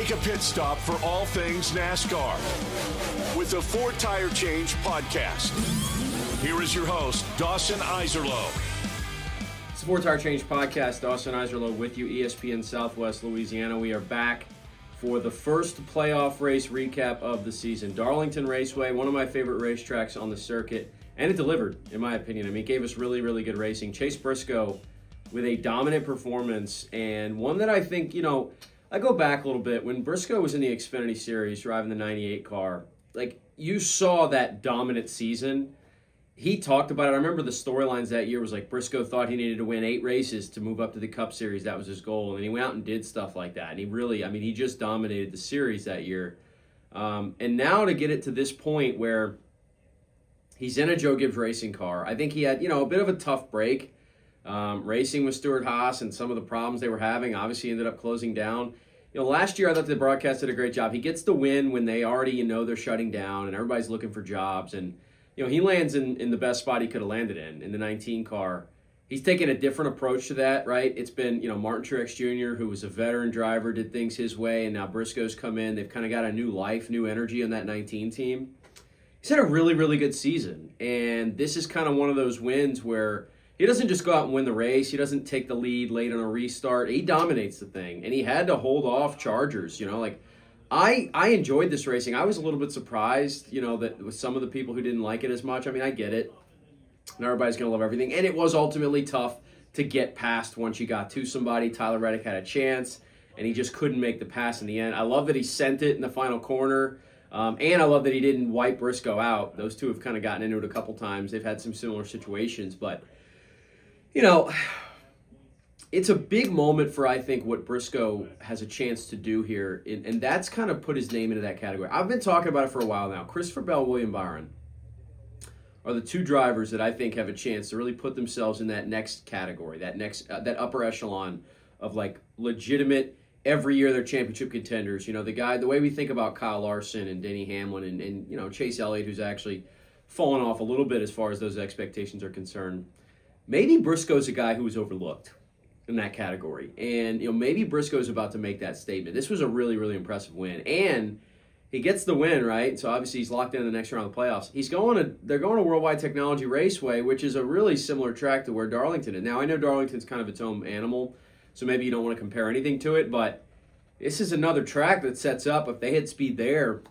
Take a pit stop for all things NASCAR with the Ford Tire Change podcast. Here is your host, Dawson Iserlo. It's the Ford Tire Change podcast. Dawson Iserlo with you, ESPN Southwest Louisiana. We are back for the first playoff race recap of the season. Darlington Raceway, one of my favorite racetracks on the circuit, and it delivered, in my opinion. I mean, it gave us really, really good racing. Chase Briscoe with a dominant performance, and one that I think, I go back a little bit. When Briscoe was in the Xfinity Series driving the 98 car, you saw that dominant season. He talked about it. I remember the storylines that year was Briscoe thought he needed to win 8 races to move up to the Cup Series. That was his goal. And he went out and did stuff like that. And he really, he just dominated the series that year. And now to get it to this point where he's in a Joe Gibbs racing car, I think he had, a bit of a tough break. Racing with Stewart-Haas and some of the problems they were having obviously ended up closing down. Last year I thought the broadcast did a great job. He gets the win when they already, they're shutting down and everybody's looking for jobs. And, he lands in the best spot he could have landed in the 19 car. He's taken a different approach to that, right? It's been, Martin Truex Jr., who was a veteran driver, did things his way, and now Briscoe's come in. They've kind of got a new life, new energy on that 19 team. He's had a really, really good season. And this is kind of one of those wins where he doesn't just go out and win the race. He doesn't take the lead late on a restart. He dominates the thing, and he had to hold off Chargers. I enjoyed this racing. I was a little bit surprised, that with some of the people who didn't like it as much. I get it. Not everybody's going to love everything, and it was ultimately tough to get past once you got to somebody. Tyler Reddick had a chance, and he just couldn't make the pass in the end. I love that he sent it in the final corner, and I love that he didn't wipe Briscoe out. Those two have kind of gotten into it a couple times. They've had some similar situations, but it's a big moment for, I think, what Briscoe has a chance to do here, and that's kind of put his name into that category. I've been talking about it for a while now. Christopher Bell, William Byron are the two drivers that I think have a chance to really put themselves in that next category, that upper echelon of legitimate, every year they're championship contenders. The way we think about Kyle Larson and Denny Hamlin and Chase Elliott, who's actually fallen off a little bit as far as those expectations are concerned. Maybe Briscoe's a guy who was overlooked in that category. And, maybe Briscoe's about to make that statement. This was a really, really impressive win. And he gets the win, right? So obviously he's locked in the next round of the playoffs. They're going to Worldwide Technology Raceway, which is a really similar track to where Darlington is. Now, I know Darlington's kind of its own animal, so maybe you don't want to compare anything to it, but this is another track that sets up. If they hit speed there,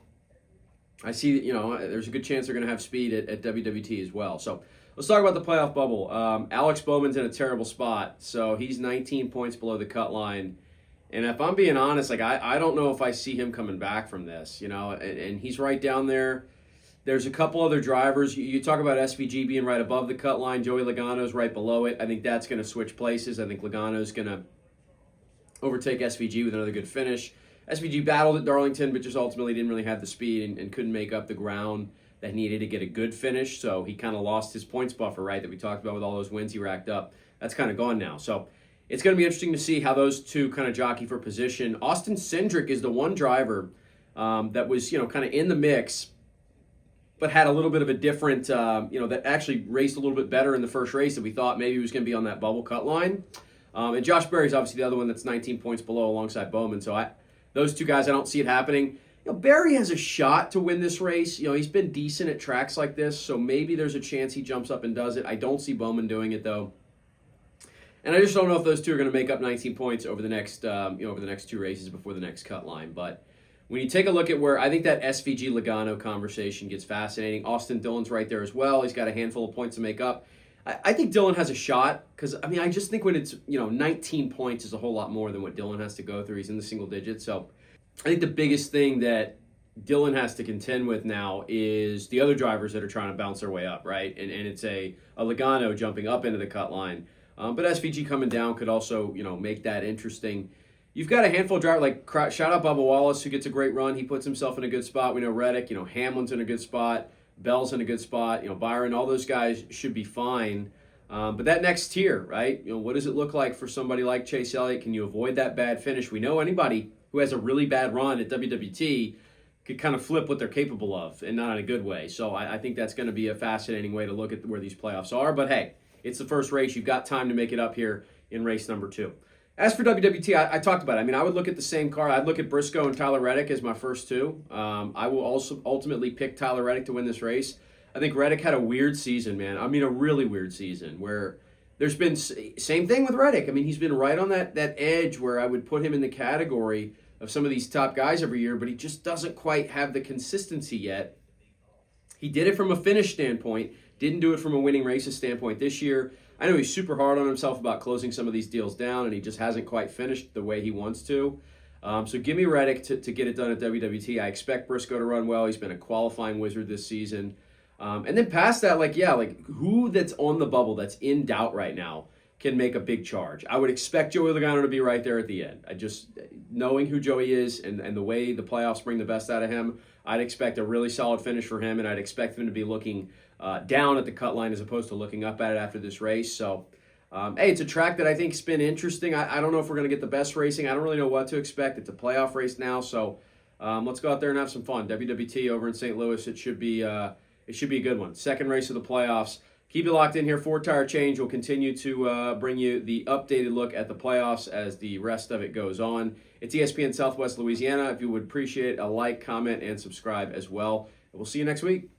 I see that, there's a good chance they're going to have speed at WWT as well. So let's talk about the playoff bubble. Alex Bowman's in a terrible spot, so he's 19 points below the cut line. And if I'm being honest, I don't know if I see him coming back from this, and he's right down there. There's a couple other drivers. You talk about SVG being right above the cut line. Joey Logano's right below it. I think that's going to switch places. I think Logano's going to overtake SVG with another good finish. SVG battled at Darlington, but just ultimately didn't really have the speed and couldn't make up the ground that needed to get a good finish, so he kind of lost his points buffer, right, that we talked about with all those wins he racked up. That's kind of gone now. So it's going to be interesting to see how those two kind of jockey for position. Austin Cindric is the one driver that was, kind of in the mix, but had a little bit of a different, that actually raced a little bit better in the first race that we thought maybe he was going to be on that bubble cut line. And Josh Berry's obviously the other one that's 19 points below alongside Bowman. So those two guys, I don't see it happening. Berry has a shot to win this race. He's been decent at tracks like this, so maybe there's a chance he jumps up and does it. I don't see Bowman doing it, though. And I just don't know if those two are going to make up 19 points over the next, over the next 2 races before the next cut line. But when you take a look at where I think that SVG Logano conversation gets fascinating, Austin Dillon's right there as well. He's got a handful of points to make up. I think Dillon has a shot because, I just think when it's, 19 points is a whole lot more than what Dillon has to go through. He's in the single digits, so I think the biggest thing that Dillon has to contend with now is the other drivers that are trying to bounce their way up, right? And it's a Logano jumping up into the cut line. But SVG coming down could also, make that interesting. You've got a handful of drivers, shout out Bubba Wallace, who gets a great run. He puts himself in a good spot. We know Reddick, Hamlin's in a good spot. Bell's in a good spot. Byron, all those guys should be fine. But that next tier, right? What does it look like for somebody like Chase Elliott? Can you avoid that bad finish? We know anybody who has a really bad run at WWT could kind of flip what they're capable of, and not in a good way. So I think that's going to be a fascinating way to look at where these playoffs are. But hey, it's the first race. You've got time to make it up here in race number 2. As for WWT, I talked about it. I mean, I would look at the same car. I'd look at Briscoe and Tyler Reddick as my first two. I will also ultimately pick Tyler Reddick to win this race. I think Reddick had a weird season, man. I mean, a really weird season where there's been same thing with Reddick. I mean, he's been right on that edge where I would put him in the category of some of these top guys every year, but he just doesn't quite have the consistency yet. He did it from a finish standpoint, didn't do it from a winning races standpoint this year. I know he's super hard on himself about closing some of these deals down, and he just hasn't quite finished the way he wants to. So give me Reddick to get it done at WWT. I expect Briscoe to run well. He's been a qualifying wizard this season. And then past that, who that's on the bubble that's in doubt right now can make a big charge. I would expect Joey Logano to be right there at the end. Knowing who Joey is and the way the playoffs bring the best out of him, I'd expect a really solid finish for him, and I'd expect him to be looking down at the cut line as opposed to looking up at it after this race. So, hey, it's a track that I think's been interesting. I don't know if we're going to get the best racing. I don't really know what to expect. It's a playoff race now, so let's go out there and have some fun. WWT over in St. Louis, it should be a good one. Second race of the playoffs. Keep it locked in here for Tire Change. We'll continue to bring you the updated look at the playoffs as the rest of it goes on. It's ESPN Southwest Louisiana. If you would appreciate a like, comment, and subscribe as well. We'll see you next week.